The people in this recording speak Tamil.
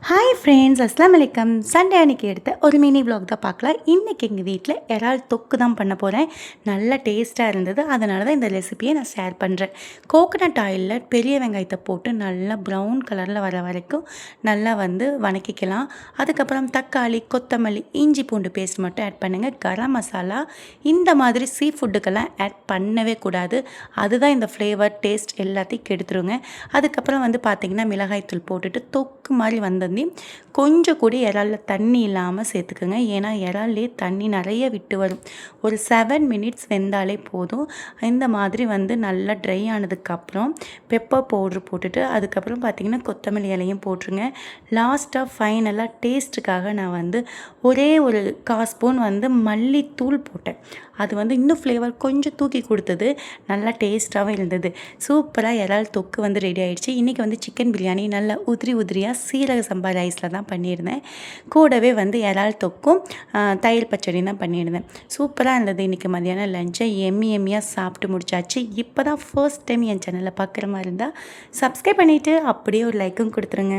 ஹாய் ஃப்ரெண்ட்ஸ், அஸ்ஸலாமு அலைக்கும். சண்டே அன்றைக்கி எடுத்த ஒரு மினி விலாக் தான் பார்க்கலாம். இன்றைக்கி எங்கள் வீட்டில் இறால் தொக்கு தான் பண்ண போகிறேன். நல்லா டேஸ்ட்டாக இருந்தது, அதனால தான் இந்த ரெசிபியை நான் ஷேர் பண்ணுறேன். கோகோனட் ஆயிலில் பெரிய வெங்காயத்தை போட்டு நல்லா ப்ரௌன் கலரில் வர வரைக்கும் நல்லா வதக்கிக்கலாம். அதுக்கப்புறம் தக்காளி, கொத்தமல்லி, இஞ்சி பூண்டு பேஸ்ட் மட்டும் ஆட் பண்ணுங்கள். கரம் மசாலா இந்த மாதிரி சீ ஃபுட்டுக்கெல்லாம் ஆட் பண்ணவே கூடாது. அதுதான் இந்த ஃப்ளேவர் டேஸ்ட் எல்லாத்தையும் கெடுத்துருங்க. அதுக்கப்புறம் பார்த்திங்கன்னா மிளகாய்த்தூள் போட்டுட்டு தொக்கு மாதிரி வந்தது கொஞ்சம் கூட இறாலில் தண்ணி இல்லாமல் சேர்த்துக்குங்க. ஏன்னா இறால்லே தண்ணி நிறைய விட்டு வரும். ஒரு 7 மினிட்ஸ் வெந்தாலே போதும். இந்த மாதிரி நல்லா ட்ரை ஆனதுக்கப்புறம் பெப்பர் பவுட்ரு போட்டுட்டு அதுக்கப்புறம் பார்த்திங்கன்னா கொத்தமல்லி இலையும் போட்டுருங்க. லாஸ்ட்டாக ஃபைனலாக டேஸ்ட்டுக்காக நான் ஒரே ஒரு 1/4 ஸ்பூன் மல்லித்தூள் போட்டேன். அது இன்னும் ஃப்ளேவர் கொஞ்சம் தூக்கி கொடுத்தது. நல்லா டேஸ்ட்டாகவும் இருந்தது. சூப்பராக இறால் தொக்கு ரெடி ஆகிடுச்சு. இன்றைக்கி சிக்கன் பிரியாணி நல்லா உதிரியாக சீரக சம்பா ரைஸில் தான் பண்ணியிருந்தேன். கூடவே இறால் தொக்கும் தயிர் பச்சடி தான் பண்ணியிருந்தேன். சூப்பராக இருந்தது. இன்றைக்கி மதியானம் லஞ்சை எம்மியாக சாப்பிட்டு முடிச்சாச்சு. இப்போ தான் ஃபர்ஸ்ட் டைம் என் சேனலில் பார்க்குற மாதிரி இருந்தால் சப்ஸ்கிரைப் பண்ணிவிட்டு அப்படியே ஒரு லைக்கும் கொடுத்துருங்க.